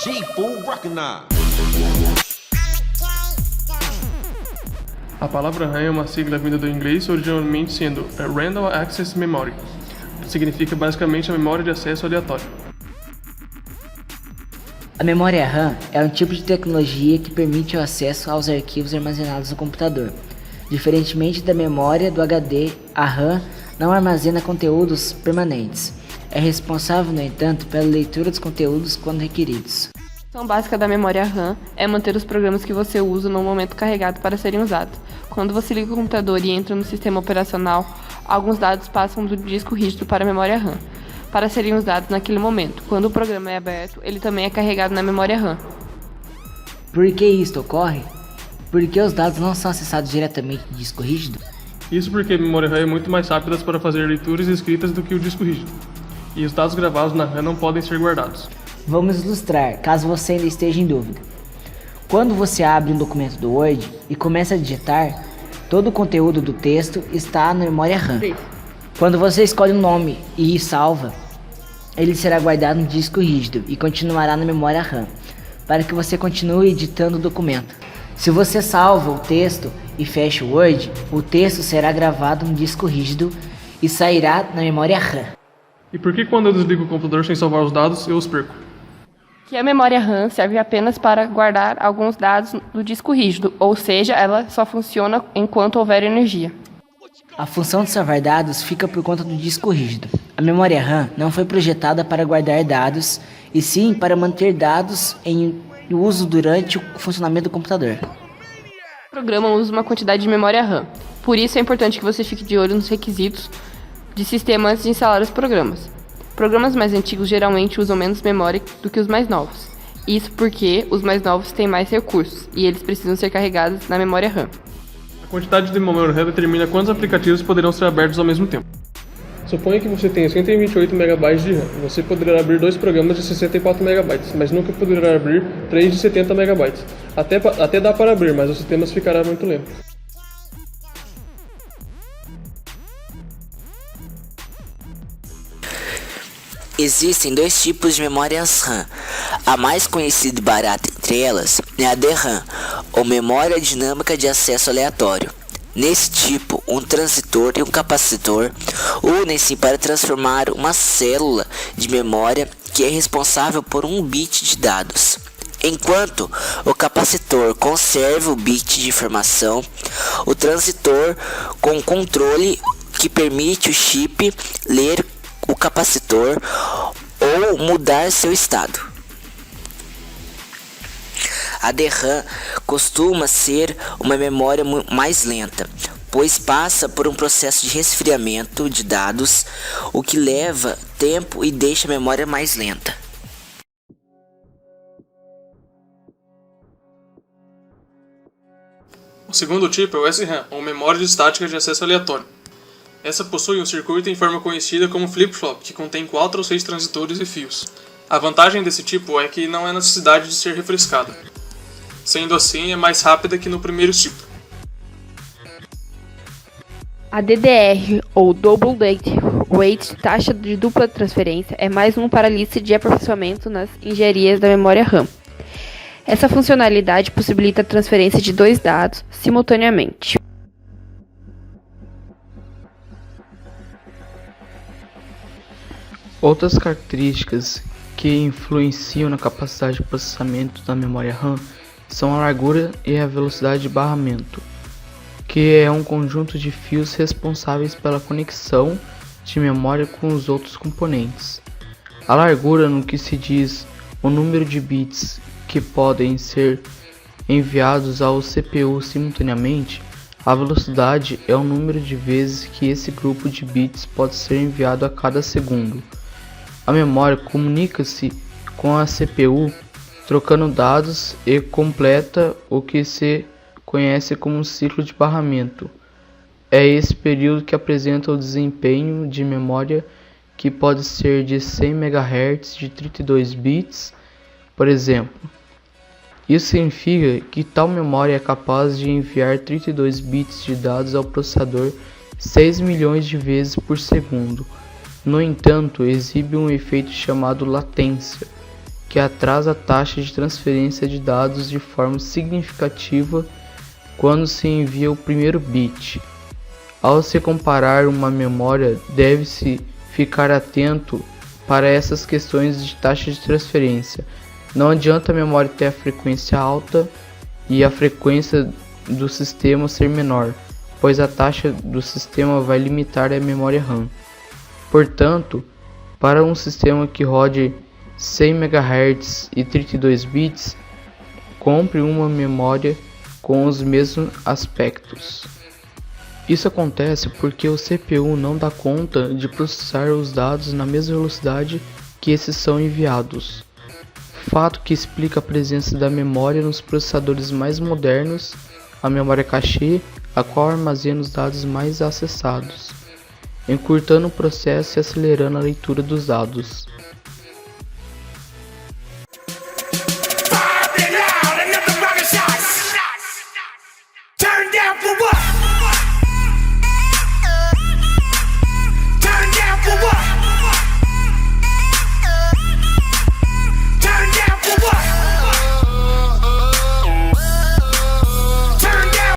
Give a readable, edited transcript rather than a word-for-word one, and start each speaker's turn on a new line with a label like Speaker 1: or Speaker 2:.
Speaker 1: G, fool, recognize.
Speaker 2: A palavra RAM é uma sigla vinda do inglês, originalmente sendo Random Access Memory, que significa basicamente a memória de acesso aleatório.
Speaker 3: A memória RAM é um tipo de tecnologia que permite o acesso aos arquivos armazenados no computador. Diferentemente da memória do HD, a RAM não armazena conteúdos permanentes. É responsável, no entanto, pela leitura dos conteúdos quando requeridos.
Speaker 4: A função básica da memória RAM é manter os programas que você usa no momento carregado para serem usados. Quando você liga o computador e entra no sistema operacional, alguns dados passam do disco rígido para a memória RAM, para serem usados naquele momento. Quando o programa é aberto, ele também é carregado na memória RAM.
Speaker 3: Por que isto ocorre? Porque os dados não são acessados diretamente do disco rígido?
Speaker 2: Isso porque a memória RAM é muito mais rápida para fazer leituras e escritas do que o disco rígido, e os dados gravados na RAM não podem ser guardados.
Speaker 3: Vamos ilustrar, caso você ainda esteja em dúvida. Quando você abre um documento do Word e começa a digitar, todo o conteúdo do texto está na memória RAM. Quando você escolhe um nome e salva, ele será guardado no disco rígido e continuará na memória RAM, para que você continue editando o documento. Se você salva o texto e fecha o Word, o texto será gravado no disco rígido e sairá na memória RAM.
Speaker 2: E por que quando eu desligo o computador sem salvar os dados, eu os perco?
Speaker 4: Que a memória RAM serve apenas para guardar alguns dados do disco rígido, ou seja, ela só funciona enquanto houver energia.
Speaker 3: A função de salvar dados fica por conta do disco rígido. A memória RAM não foi projetada para guardar dados, e sim para manter dados em uso durante o funcionamento do computador.
Speaker 4: O programa usa uma quantidade de memória RAM, por isso é importante que você fique de olho nos requisitos de sistema antes de instalar os programas. Programas mais antigos geralmente usam menos memória do que os mais novos. Isso porque os mais novos têm mais recursos e eles precisam ser carregados na memória RAM.
Speaker 2: A quantidade de memória RAM determina quantos aplicativos poderão ser abertos ao mesmo tempo. Suponha que você tenha 128 MB de RAM. Você poderá abrir 2 programas de 64 MB, mas nunca poderá abrir 3 de 70 MB. Até dá para abrir, mas o sistema ficará muito lento.
Speaker 5: Existem 2 tipos de memórias RAM. A mais conhecida e barata entre elas é a DRAM, ou memória dinâmica de acesso aleatório. Nesse tipo, um transitor e um capacitor unem-se para transformar uma célula de memória que é responsável por 1 bit de dados. Enquanto o capacitor conserva o bit de informação, o transitor com controle que permite o chip ler o capacitor ou mudar seu estado. A DRAM costuma ser uma memória mais lenta, pois passa por um processo de resfriamento de dados, o que leva tempo e deixa a memória mais lenta.
Speaker 2: O segundo tipo é o SRAM, ou memória estática de acesso aleatório. Essa possui um circuito em forma conhecida como flip-flop, que contém 4 ou 6 transitores e fios. A vantagem desse tipo é que não há necessidade de ser refrescada. Sendo assim, é mais rápida que no primeiro tipo.
Speaker 4: A DDR, ou Double Date Rate, taxa de dupla transferência, é mais um para a lista de aperfeiçoamento nas engenharias da memória RAM. Essa funcionalidade possibilita a transferência de 2 dados simultaneamente.
Speaker 6: Outras características que influenciam na capacidade de processamento da memória RAM são a largura e a velocidade de barramento, que é um conjunto de fios responsáveis pela conexão de memória com os outros componentes. A largura, no que se diz o número de bits que podem ser enviados ao CPU simultaneamente. A velocidade é o número de vezes que esse grupo de bits pode ser enviado a cada segundo. A memória comunica-se com a CPU, trocando dados e completa o que se conhece como ciclo de barramento. É esse período que apresenta o desempenho de memória, que pode ser de 100 MHz de 32 bits, por exemplo. Isso significa que tal memória é capaz de enviar 32 bits de dados ao processador 6 milhões de vezes por segundo. No entanto, exibe um efeito chamado latência, que atrasa a taxa de transferência de dados de forma significativa quando se envia o primeiro bit. Ao se comparar uma memória, deve-se ficar atento para essas questões de taxa de transferência. Não adianta a memória ter a frequência alta e a frequência do sistema ser menor, pois a taxa do sistema vai limitar a memória RAM. Portanto, para um sistema que rode 100 MHz e 32 bits, compre uma memória com os mesmos aspectos. Isso acontece porque o CPU não dá conta de processar os dados na mesma velocidade que esses são enviados. Fato que explica a presença da memória nos processadores mais modernos, a memória cache, a qual armazena os dados mais acessados, encurtando o processo e acelerando a leitura dos dados.